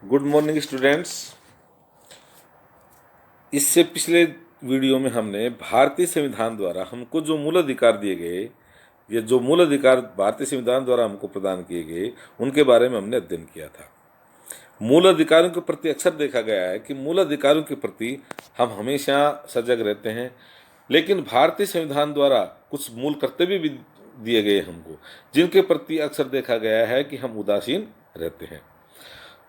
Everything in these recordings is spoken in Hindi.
Good morning students. इससे पिछले वीडियो में हमने भारतीय संविधान द्वारा हमको जो मूल अधिकार दिए गए या जो मूल अधिकार भारतीय संविधान द्वारा हमको प्रदान किए गए उनके बारे में हमने अध्ययन किया था। मूल अधिकारों के प्रति अक्सर देखा गया है कि मूल अधिकारों के प्रति हम हमेशा सजग रहते हैं, लेकिन भारतीय संविधान द्वारा कुछ मूल कर्तव्य भी दिए गए हमको, जिनके प्रति अक्सर देखा गया है कि हम उदासीन रहते हैं।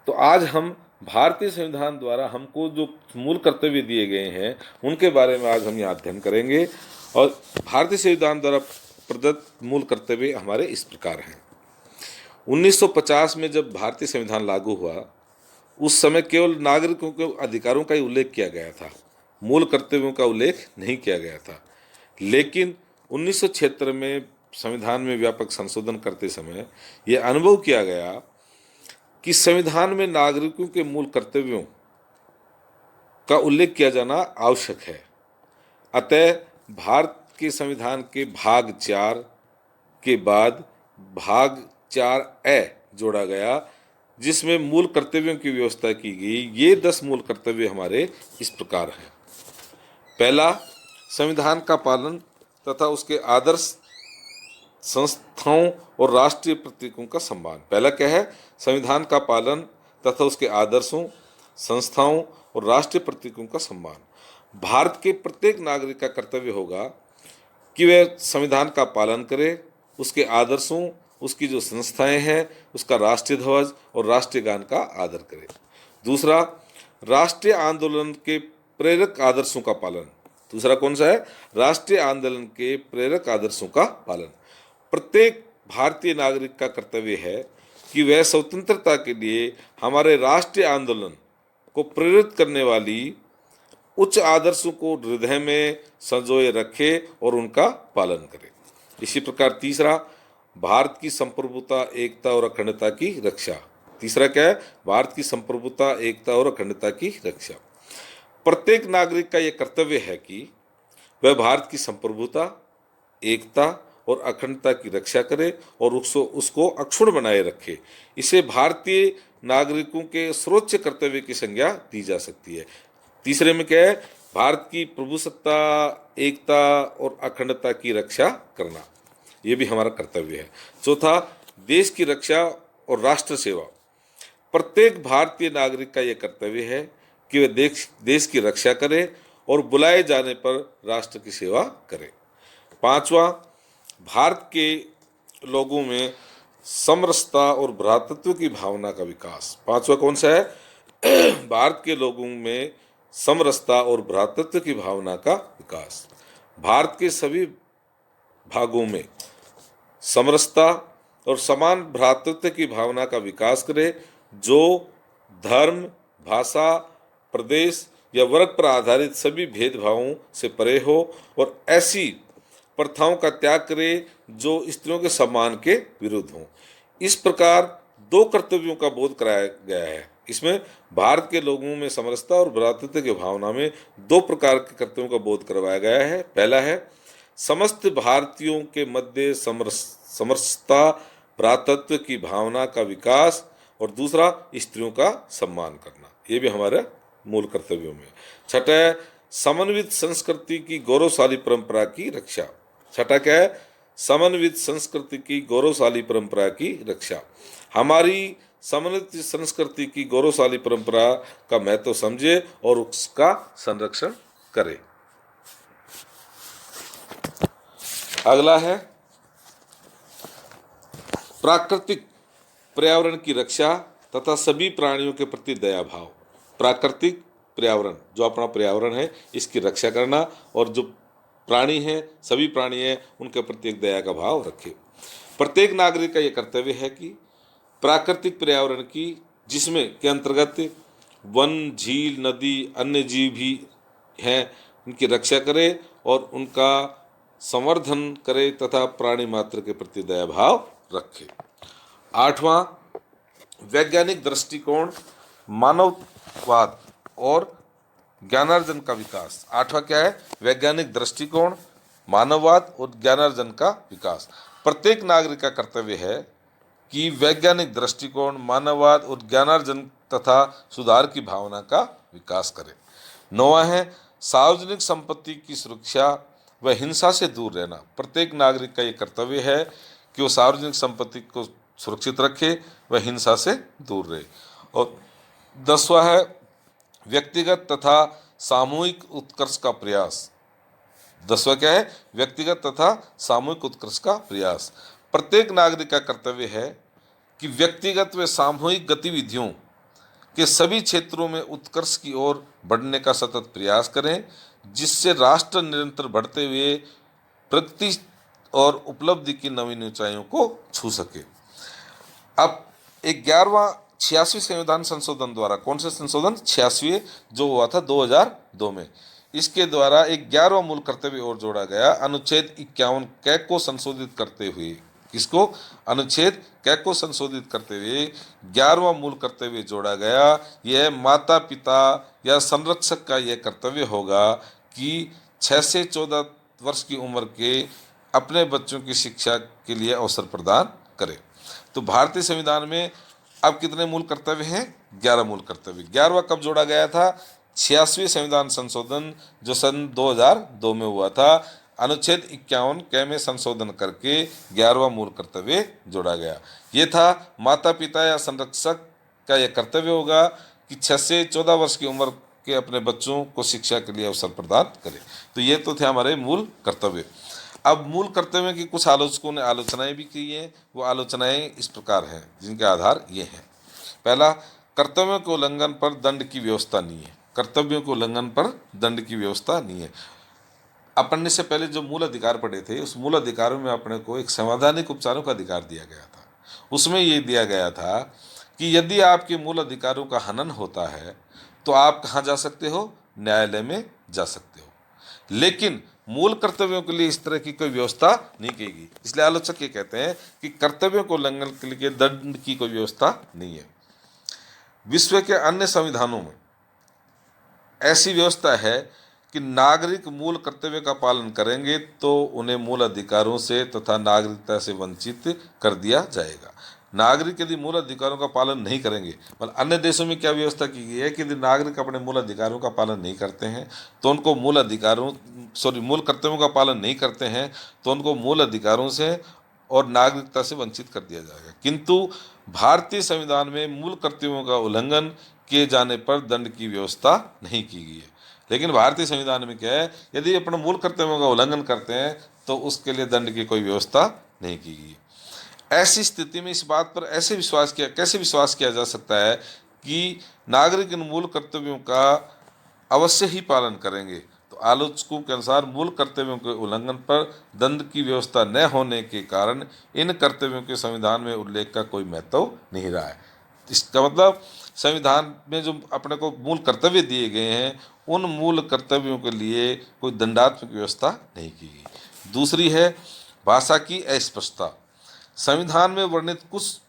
तो आज हम भारतीय संविधान द्वारा हमको जो मूल कर्तव्य दिए गए हैं उनके बारे में आज हम यहाँ अध्ययन करेंगे। और भारतीय संविधान द्वारा प्रदत्त मूल कर्तव्य हमारे इस प्रकार हैं। 1950 में जब भारतीय संविधान लागू हुआ, उस समय केवल नागरिकों के अधिकारों का ही उल्लेख किया गया था, मूल कर्तव्यों का उल्लेख नहीं किया गया था। लेकिन 1976 में संविधान में व्यापक संशोधन करते समय यह अनुभव किया गया कि संविधान में नागरिकों के मूल कर्तव्यों का उल्लेख किया जाना आवश्यक है। अतः भारत के संविधान के भाग 4 के बाद भाग 4A जोड़ा गया, जिसमें मूल कर्तव्यों की व्यवस्था की गई। ये 10 मूल कर्तव्य हमारे इस प्रकार हैं। पहला, संविधान का पालन तथा उसके आदर्श संस्थाओं और राष्ट्रीय प्रतीकों का सम्मान। पहला क्या है? संविधान का पालन तथा उसके आदर्शों, संस्थाओं और राष्ट्रीय प्रतीकों का सम्मान। भारत के प्रत्येक नागरिक का कर्तव्य होगा कि वह संविधान का पालन करे, उसके आदर्शों, उसकी जो संस्थाएं हैं, उसका राष्ट्रीय ध्वज और राष्ट्रीय गान का आदर करे। दूसरा, राष्ट्रीय आंदोलन के प्रेरक आदर्शों का पालन। दूसरा कौन सा है? राष्ट्रीय आंदोलन के प्रेरक आदर्शों का पालन। प्रत्येक भारतीय नागरिक का कर्तव्य है कि वह स्वतंत्रता के लिए हमारे राष्ट्रीय आंदोलन को प्रेरित करने वाली उच्च आदर्शों को हृदय में संजोए रखे और उनका पालन करे। इसी प्रकार तीसरा, भारत की संप्रभुता, एकता और अखंडता की रक्षा। तीसरा क्या है? भारत की संप्रभुता, एकता और अखंडता की रक्षा। प्रत्येक नागरिक का यह कर्तव्य है कि वह भारत की संप्रभुता, एकता और अखंडता की रक्षा करे और उसको अक्षुण्ण बनाए रखे। इसे भारतीय नागरिकों के सर्वोच्च कर्तव्य की संज्ञा दी जा सकती है। तीसरे में क्या है? भारत की प्रभुसत्ता, एकता और अखंडता की रक्षा करना, ये भी हमारा कर्तव्य है। चौथा, देश की रक्षा और राष्ट्र सेवा। प्रत्येक भारतीय नागरिक का यह कर्तव्य है कि वह देश की रक्षा करे और बुलाए जाने पर राष्ट्र की सेवा करे। पांचवा, भारत के लोगों में समरसता और भ्रातृत्व की भावना का विकास। पांचवा कौन सा है? भारत के लोगों में समरसता और भ्रातृत्व की भावना का विकास। भारत के सभी भागों में समरसता और समान भ्रातृत्व की भावना का विकास करे, जो धर्म, भाषा, प्रदेश या वर्ग पर आधारित सभी भेदभावों से परे हो और ऐसी प्रथाओं का त्याग करे जो स्त्रियों के सम्मान के विरुद्ध हों। इस प्रकार 2 कर्तव्यों का बोध कराया गया है। इसमें भारत के लोगों में समरसता और भ्रातृत्व की भावना में 2 प्रकार के कर्तव्यों का बोध करवाया गया है। पहला है समस्त भारतीयों के मध्य समरसता, भ्रातृत्व की भावना का विकास, और दूसरा स्त्रियों का सम्मान करना। ये भी हमारे मूल कर्तव्यों में। छठा है समन्वित संस्कृति की गौरवशाली परंपरा की रक्षा। छठा क्या है? समन्वित संस्कृति की गौरवशाली परंपरा की रक्षा। हमारी समन्वित संस्कृति की गौरवशाली परंपरा का महत्व समझे और उसका संरक्षण करे। अगला है प्राकृतिक पर्यावरण की रक्षा तथा सभी प्राणियों के प्रति दया भाव। प्राकृतिक पर्यावरण, जो अपना पर्यावरण है, इसकी रक्षा करना और जो प्राणी हैं, सभी प्राणी हैं, उनके प्रति एक दया का भाव रखे। प्रत्येक नागरिक का यह कर्तव्य है कि प्राकृतिक पर्यावरण की, जिसमें के अंतर्गत वन, झील, नदी, अन्य जीव भी हैं, उनकी रक्षा करे और उनका संवर्धन करे तथा प्राणी मात्र के प्रति दया भाव रखे। आठवां, वैज्ञानिक दृष्टिकोण, मानववाद और ज्ञानार्जन का विकास। आठवां क्या है? वैज्ञानिक दृष्टिकोण, मानववाद और ज्ञानार्जन का विकास। प्रत्येक नागरिक का कर्तव्य है कि वैज्ञानिक दृष्टिकोण, मानववाद और ज्ञानार्जन तथा सुधार की भावना का विकास करें। 9वां है सार्वजनिक संपत्ति की सुरक्षा व हिंसा से दूर रहना। प्रत्येक नागरिक का ये कर्तव्य है कि वो सार्वजनिक संपत्ति को सुरक्षित रखे व हिंसा से दूर रहे। और 10वां है व्यक्तिगत तथा सामूहिक उत्कर्ष का प्रयास। 10वां क्या है? व्यक्तिगत तथा सामूहिक उत्कर्ष का प्रयास। प्रत्येक नागरिक का कर्तव्य है कि व्यक्तिगत व सामूहिक गतिविधियों के सभी क्षेत्रों में उत्कर्ष की ओर बढ़ने का सतत प्रयास करें, जिससे राष्ट्र निरंतर बढ़ते हुए प्रगति और उपलब्धि की नवीन ऊंचाइयों को छू सके। अब 11वां 86वें संविधान संशोधन द्वारा, कौन से संशोधन? 86वें, जो हुआ था 2002 में। इसके द्वारा 11वां मूल कर्तव्य और जोड़ा गया, अनुच्छेद 51 क को संशोधित करते हुए। किसको? अनुच्छेद क को संशोधित करते हुए 11वां मूल कर्तव्य जोड़ा गया। यह माता पिता या संरक्षक का यह कर्तव्य होगा कि 6 से 14 वर्ष की उम्र के अपने बच्चों की शिक्षा के लिए अवसर प्रदान करें। तो भारतीय संविधान में अब कितने मूल कर्तव्य हैं? 11 मूल कर्तव्य। 11वां कब जोड़ा गया था? 86वें संविधान संशोधन जो सन 2002 में हुआ था, अनुच्छेद 51 क में संशोधन करके 11वां मूल कर्तव्य जोड़ा गया। ये था माता पिता या संरक्षक का यह कर्तव्य होगा कि 6 से 14 वर्ष की उम्र के अपने बच्चों को शिक्षा के लिए अवसर प्रदान करें। तो ये तो थे हमारे मूल कर्तव्य। अब मूल कर्तव्य की कुछ आलोचकों ने आलोचनाएं भी की हैं। वो आलोचनाएं इस प्रकार हैं, जिनके आधार ये हैं। पहला, कर्तव्यों के उल्लंघन पर दंड की व्यवस्था नहीं है। कर्तव्यों के उल्लंघन पर दंड की व्यवस्था नहीं है। अपन ने से पहले जो मूल अधिकार पढ़े थे, उस मूल अधिकारों में अपने को एक संवैधानिक उपचारों का अधिकार दिया गया था। उसमें ये दिया गया था कि यदि आपके मूल अधिकारों का हनन होता है तो आप कहाँ जा सकते हो? न्यायालय में जा सकते हो। लेकिन मूल कर्तव्यों के लिए इस तरह की कोई व्यवस्था नहीं की गई। इसलिए आलोचक ये कहते हैं कि कर्तव्यों को उल्लंघन के लिए दंड की कोई व्यवस्था नहीं है। विश्व के अन्य संविधानों में ऐसी व्यवस्था है कि नागरिक मूल कर्तव्य का पालन करेंगे तो उन्हें मूल अधिकारों से तथा नागरिकता से वंचित कर दिया जाएगा। नागरिक यदि मूल अधिकारों का पालन नहीं करेंगे, मतलब अन्य देशों में क्या व्यवस्था की गई है कि यदि नागरिक अपने मूल अधिकारों का पालन नहीं करते हैं तो उनको मूल कर्तव्यों का पालन नहीं करते हैं तो उनको मूल अधिकारों से और नागरिकता से वंचित कर दिया जाएगा। किंतु भारतीय संविधान में मूल कर्तव्यों का उल्लंघन किए जाने पर दंड की व्यवस्था नहीं की गई है। लेकिन भारतीय संविधान में क्या है, यदि अपने मूल कर्तव्यों का उल्लंघन करते हैं तो उसके लिए दंड की कोई व्यवस्था नहीं की गई। ऐसी स्थिति में इस बात पर कैसे विश्वास किया जा सकता है कि नागरिक इन मूल कर्तव्यों का अवश्य ही पालन करेंगे? तो आलोचकों के अनुसार मूल कर्तव्यों के उल्लंघन पर दंड की व्यवस्था न होने के कारण इन कर्तव्यों के संविधान में उल्लेख का कोई महत्व नहीं रहा है। इसका मतलब संविधान में जो अपने को मूल कर्तव्य दिए गए हैं, उन मूल कर्तव्यों के लिए कोई दंडात्मक व्यवस्था नहीं की गई। दूसरी है भाषा की अस्पष्टता। संविधान में वर्णित कुछ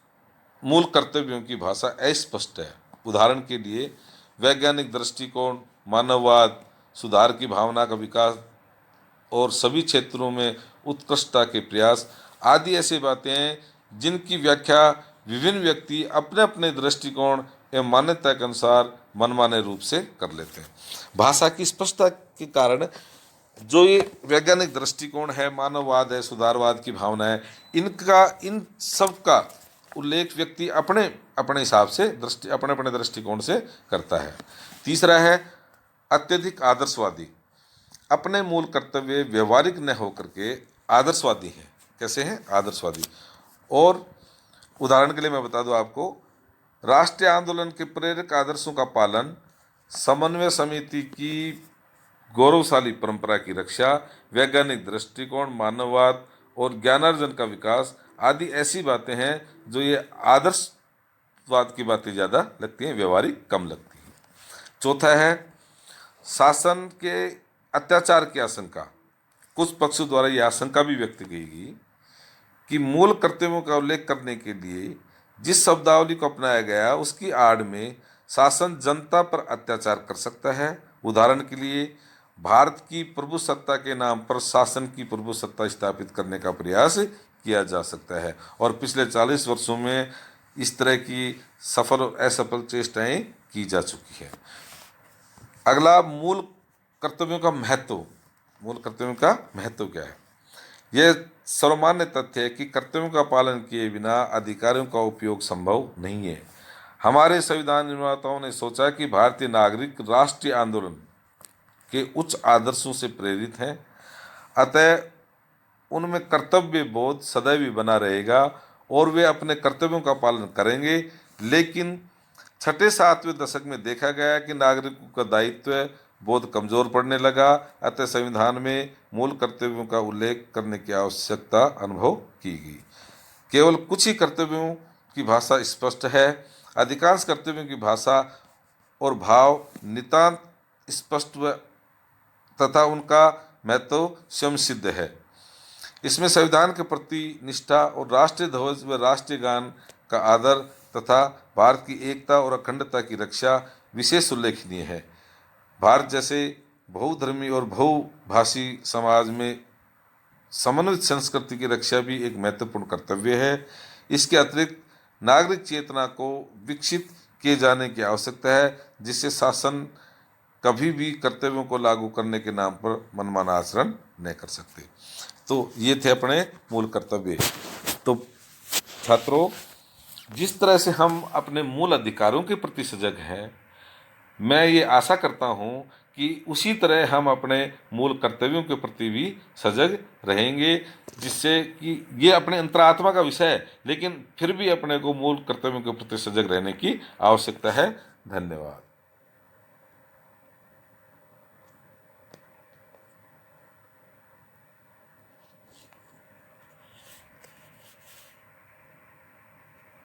मूल कर्तव्यों की भाषा अस्पष्ट है। उदाहरण के लिए वैज्ञानिक दृष्टिकोण, मानववाद, सुधार की भावना का विकास और सभी क्षेत्रों में उत्कृष्टता के प्रयास आदि ऐसी बातें हैं जिनकी व्याख्या विभिन्न व्यक्ति अपने अपने दृष्टिकोण एवं मान्यता के अनुसार मनमाने रूप से कर लेते हैं। भाषा की स्पष्टता के कारण जो ये वैज्ञानिक दृष्टिकोण है, मानववाद है, सुधारवाद की भावना है, इन सब का उल्लेख व्यक्ति अपने अपने हिसाब से अपने अपने दृष्टिकोण से करता है। तीसरा है अत्यधिक आदर्शवादी। अपने मूल कर्तव्य व्यवहारिक न होकर के आदर्शवादी हैं। कैसे हैं? आदर्शवादी। और उदाहरण के लिए मैं बता दूं आपको, राष्ट्रीय आंदोलन के प्रेरक आदर्शों का पालन, समन्वय समिति की गौरवशाली परंपरा की रक्षा, वैज्ञानिक दृष्टिकोण, मानववाद और ज्ञानार्जन का विकास आदि ऐसी बातें हैं जो ये आदर्शवाद की बातें ज़्यादा लगती हैं, व्यवहारिक कम लगती हैं। चौथा है शासन के अत्याचार की आशंका। कुछ पक्षों द्वारा यह आशंका भी व्यक्त की गई कि मूल कर्तव्यों का उल्लेख करने के लिए जिस शब्दावली को अपनाया गया उसकी आड़ में शासन जनता पर अत्याचार कर सकता है। उदाहरण के लिए भारत की प्रभुसत्ता के नाम पर शासन की प्रभुसत्ता स्थापित करने का प्रयास किया जा सकता है। और पिछले 40 वर्षों में इस तरह की सफल और असफल चेष्टाएं की जा चुकी है। अगला, मूल कर्तव्यों का महत्व। मूल कर्तव्यों का महत्व क्या है? यह सर्वमान्य तथ्य है कि कर्तव्यों का पालन किए बिना अधिकारों का उपयोग संभव नहीं है। हमारे संविधान निर्माताओं ने सोचा कि भारतीय नागरिक राष्ट्रीय आंदोलन के उच्च आदर्शों से प्रेरित हैं, अतः उनमें कर्तव्य बोध सदैव ही बना रहेगा और वे अपने कर्तव्यों का पालन करेंगे। लेकिन छठे सातवें दशक में देखा गया कि नागरिकों का दायित्व बोध कमजोर पड़ने लगा, अतः संविधान में मूल कर्तव्यों का उल्लेख करने की आवश्यकता अनुभव की गई। केवल कुछ ही कर्तव्यों की भाषा स्पष्ट है, अधिकांश कर्तव्यों की भाषा और भाव नितांत स्पष्ट तथा उनका महत्व स्वयं सिद्ध है। इसमें संविधान के प्रति निष्ठा और राष्ट्रीय ध्वज व राष्ट्रीय गान का आदर तथा भारत की एकता और अखंडता की रक्षा विशेष उल्लेखनीय है। भारत जैसे बहुधर्मी और बहुभाषी समाज में समन्वित संस्कृति की रक्षा भी एक महत्वपूर्ण कर्तव्य है। इसके अतिरिक्त नागरिक चेतना को विकसित किए जाने की आवश्यकता है, जिससे शासन कभी भी कर्तव्यों को लागू करने के नाम पर मनमाना आचरण नहीं कर सकते। तो ये थे अपने मूल कर्तव्य। तो छात्रों, जिस तरह से हम अपने मूल अधिकारों के प्रति सजग हैं, मैं ये आशा करता हूँ कि उसी तरह हम अपने मूल कर्तव्यों के प्रति भी सजग रहेंगे, जिससे कि ये अपने अंतरात्मा का विषय है, लेकिन फिर भी अपने को मूल कर्तव्यों के प्रति सजग रहने की आवश्यकता है। धन्यवाद।